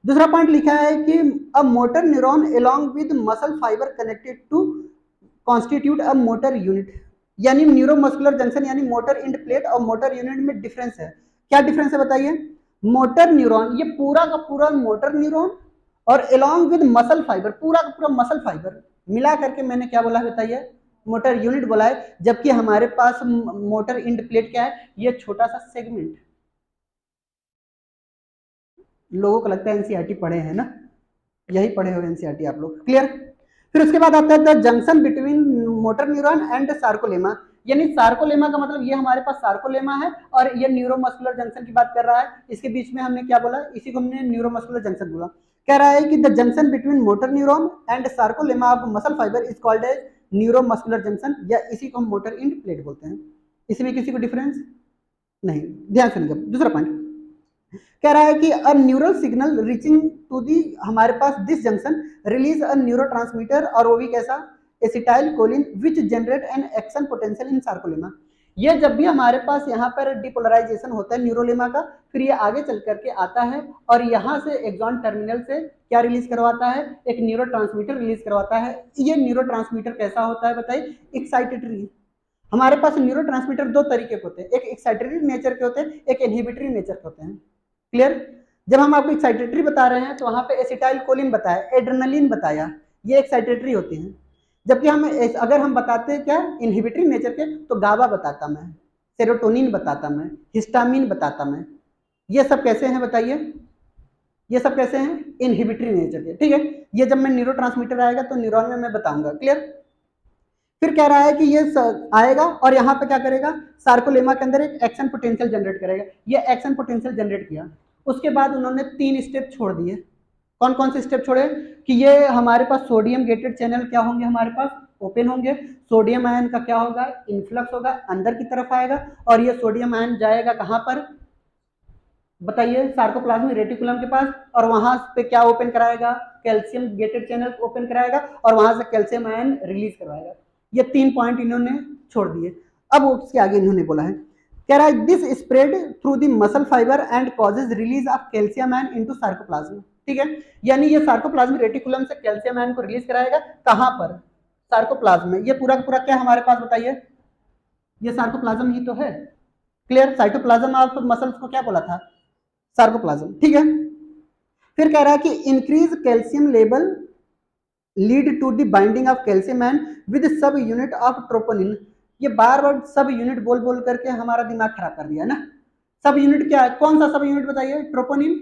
दूसरा पॉइंट लिखा है कि a motor neuron along with muscle fibre connected to constitute a motor unit, यानी न्यूरोमस्कुलर जंक्शन यानी मोटर इंड प्लेट और मोटर यूनिट में डिफरेंस है। क्या डिफरेंस है बताइए। मोटर न्यूरॉन ये पूरा का पूरा मोटर न्यूरॉन और अलोंग विद मसल फाइबर, पूरा का पूरा मसल फाइबर मिला करके मैंने क्या बोला है बताइए, मोटर यूनिट बोला है। जबकि हमारे पास मोटर इंड प्लेट क्या है, ये छोटा सा सेगमेंट। लोगों को लगता है एनसीईआरटी पढ़े हैं ना, यही पढ़े हो एनसीईआरटी आप लोग, क्लियर। फिर उसके बाद आता है the junction between motor neuron and sarcolemma, यानी सार्कोलेमा का मतलब ये हमारे पास सार्कोलेमा है और ये न्यूरोमस्कुलर जंक्शन की बात कर रहा है। इसके बीच में हमने क्या बोला, इसी को हमने न्यूरोमस्कुलर जंक्शन बोला। कह रहा है कि the junction between motor neuron and sarcolemma of muscle fibre is called as neuromuscular junction, या इसी को हम मोटर इंड प्लेट बोलते हैं। इसमें किसी को डिफरेंस नहीं, ध्यान सुनिएगा। दूसरा पॉइंट कह रहा है कि a neural signal reaching to the, हमारे पास this junction release a neurotransmitter, और वो भी कैसा, acetyl choline which generate an action potential in sarcolemma. ये जब भी हमारे पास यहाँ पर डिपोलराइजेशन होता है न्यूरोलेमा का, फिर ये आगे चल करके आता है और यहाँ से एक्सॉन टर्मिनल से क्या रिलीज करवाता है, एक न्यूरोट्रांसमीटर रिलीज करवाता है। ये न्यूरोट्रांसमीटर कैसा होता है बताइए, एक्साइटेटरी। हमारे पास न्यूरोट्रांसमीटर दो तरीके के होते हैं, एक एक्साइटेटरी नेचर के होते हैं, एक इनहिबिटरी नेचर के होते हैं, क्लियर। जब हम आपको एक्साइटेटरी बता रहे हैं तो वहां पे एसिटाइल कोलिन बताया, एड्रेनलिन बताया, ये एक्साइटेटरी होते हैं। जबकि हम अगर हम बताते हैं क्या इनहिबिटरी नेचर के, तो गाबा बताता मैं, सेरोटोनिन बताता मैं, हिस्टामिन बताता मैं। ये सब कैसे हैं बताइए, ये सब कैसे हैं, इनहिबिटरी नेचर के, ठीक है। ये जब मैं न्यूरोट्रांसमीटर आएगा तो न्यूरॉन में मैं बताऊंगा, क्लियर। फिर कह रहा है कि ये आएगा और यहाँ पे क्या करेगा, सार्कोलेमा के अंदर एक एक्शन पोटेंशियल जनरेट करेगा। ये एक्शन पोटेंशियल जनरेट किया, उसके बाद उन्होंने 3 स्टेप छोड़ दिए। कौन कौन से स्टेप छोड़े, कि ये हमारे पास सोडियम गेटेड चैनल क्या होंगे, हमारे पास ओपन होंगे। सोडियम आयन का क्या होगा, इन्फ्लक्स होगा, अंदर की तरफ आएगा, और ये सोडियम आयन जाएगा कहाँ पर बताइए, सार्कोप्लाज्मिक रेटिकुलम के पास, और वहां पे क्या ओपन कराएगा, कैल्शियम गेटेड चैनल ओपन कराएगा, और वहां से कैल्शियम आयन रिलीज करवाएगा। ये 3 पॉइंट इन्होंने छोड़ दिए। अब उसके आगे इन्होंने बोला है, कह रहा है this spread through the muscle fibre and causes release of calcium ion into sarcoplasm, ठीक है। यानी ये सार्कोप्लाज्मिक रेटिकुलम से कैल्शियम आयन को रिलीज कराएगा, कहां पर, सार्कोप्लाज्म में। ये पूरा पूरा क्या हमारे पास बताइए, ये सार्कोप्लाज्म ही तो है, क्लियर। साइटोप्लाज्म ऑफ मसल्स को क्या बोला था, सार्कोप्लाज्म, ठीक है। फिर कह रहा है कि increase calcium level lead to the binding of calcium ion with subunit of troponin. ये बार बार सब यूनिट बोल बोल करके हमारा दिमाग खराब कर दिया ना। सब यूनिट क्या है, कौन सा सब यूनिट बताइए, ट्रोपोनिन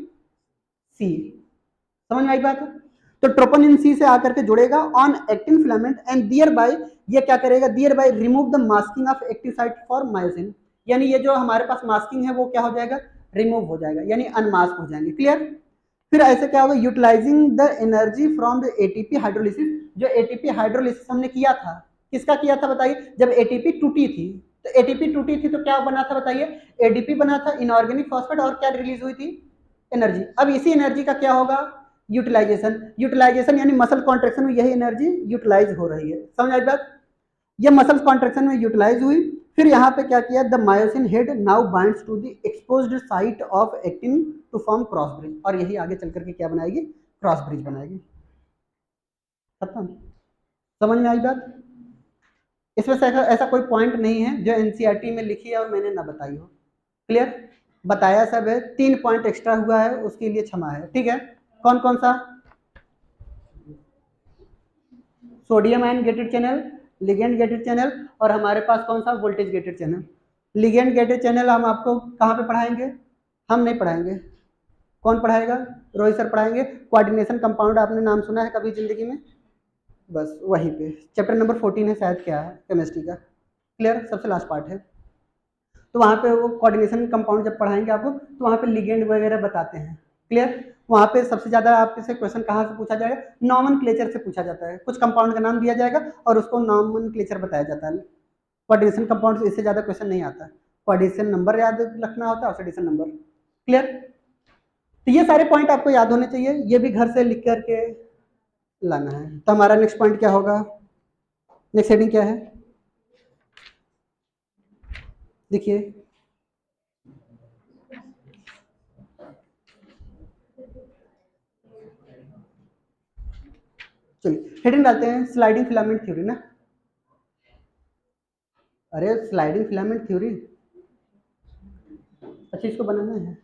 सी, समझ में आई बात। तो ट्रोपोनिन सी से आकर के जुड़ेगा on actin filament and thereby, ये क्या करेगा, thereby remove the masking of active site for myosin. यानी ये जो हमारे पास मास्किंग है वो क्या हो जाएगा, रिमूव हो जाएगा, यानी अनमास्क हो जाएंगे, क्लियर। फिर ऐसे क्या होगा, utilising the energy from the ATP hydrolysis. जो एटीपी हाइड्रोलिसिस हमने किया था, किसका किया था बताइए, जब एटीपी टूटी थी, तो एटीपी टूटी थी तो क्या बना था बताइए, एडीपी बना था, इनऑर्गेनिक फॉस्फेट, और क्या रिलीज हुई थी, एनर्जी। अब इसी एनर्जी का क्या होगा, यूटिलाइजेशन। यूटिलाइजेशन यानी मसल कॉन्ट्रेक्शन में यही एनर्जी यूटिलाइज हो रही है, समझ आई बात। ये मसल कॉन्ट्रेक्शन में यूटिलाइज हुई। फिर यहाँ पे क्या किया, the myosin head now binds to the exposed site of actin to form cross bridge, और यही आगे चल करके क्या बनाएगी, क्रॉस ब्रिज बनाएगी। खत्म, समझ में आई बात। इसमें से ऐसा कोई पॉइंट नहीं है जो एनसीईआरटी में लिखी है और मैंने ना बताई हो, क्लियर। बताया सब है, 3 पॉइंट एक्स्ट्रा हुआ है उसके लिए क्षमा है, ठीक है। कौन कौन सा, sodium ion gated channel, ligand gated channel, और हमारे पास कौन सा, voltage gated channel. Ligand gated channel हम आपको कहाँ पे पढ़ाएंगे, हम नहीं पढ़ाएंगे, कौन पढ़ाएगा, रोहित सर पढ़ाएंगे। कोऑर्डिनेशन कंपाउंड आपने नाम सुना है कभी जिंदगी में, बस वहीं पे चैप्टर नंबर 14 है शायद, क्या है, केमिस्ट्री का, क्लियर, सबसे लास्ट पार्ट है। तो वहाँ पे वो कोऑर्डिनेशन कंपाउंड जब पढ़ाएंगे आपको, तो वहाँ पे लिगेंड वगैरह बताते हैं, क्लियर। वहां पे सबसे ज्यादा आपसे क्वेश्चन कहाँ से पूछा जाएगा, नॉमेनक्लेचर से पूछा जाता है। कुछ कंपाउंड का नाम दिया जाएगा और उसको नॉमेनक्लेचर बताया जाता है। कोऑर्डिनेशन कंपाउंड से इससे ज्यादा क्वेश्चन नहीं आता। कोऑर्डिनेशन नंबर याद रखना होता है, ऑक्सीडेशन नंबर। क्लियर। तो ये सारे पॉइंट आपको याद होने चाहिए, ये भी घर से लिख करके लाना है। तो हमारा नेक्स्ट पॉइंट क्या होगा, नेक्स्ट हेडिंग क्या है, देखिए। चलिए हेडिंग डालते हैं, स्लाइडिंग फिलामेंट थ्योरी ना। अरे स्लाइडिंग फिलामेंट थ्योरी, अच्छा इसको बनाना है,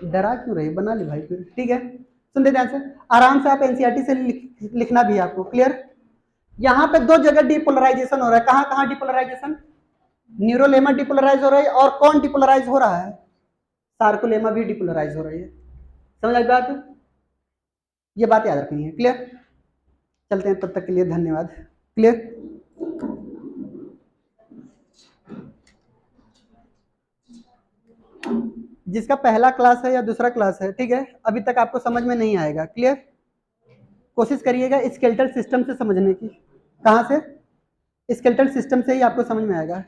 डरा क्यों रही, बना ली भाई फिर, ठीक है। सुन देते आंसर, आराम से आप एनसीईआरटी से लिखना भी है आपको। क्लियर। यहाँ पे दो जगह डिपोलराइजेशन हो रहा है, कहाँ कहाँ डिपोलराइजेशन, न्यूरोलेमा डिपोलराइज हो रहा है, और कौन डिपोलराइज हो रहा है, सार्कोलेमा भी डिपोलराइज हो रही है। समझ आई बात, ये बात याद रखनी है। क्लियर। चलते हैं, तब तक के लिए धन्यवाद। क्लियर। जिसका पहला क्लास है या दूसरा क्लास है, ठीक है, अभी तक आपको समझ में नहीं आएगा। क्लियर। कोशिश करिएगा स्केलेटल सिस्टम से समझने की। कहाँ से, स्केलेटल सिस्टम से ही आपको समझ में आएगा।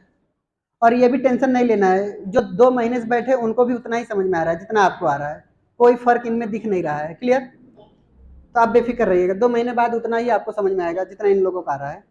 और ये भी टेंशन नहीं लेना है, जो 2 महीने से बैठे उनको भी उतना ही समझ में आ रहा है जितना आपको आ रहा है, कोई फर्क इनमें दिख नहीं रहा है। क्लियर। तो आप बेफिक्र रहिएगा, 2 महीने बाद उतना ही आपको समझ में आएगा जितना इन लोगों का आ रहा है।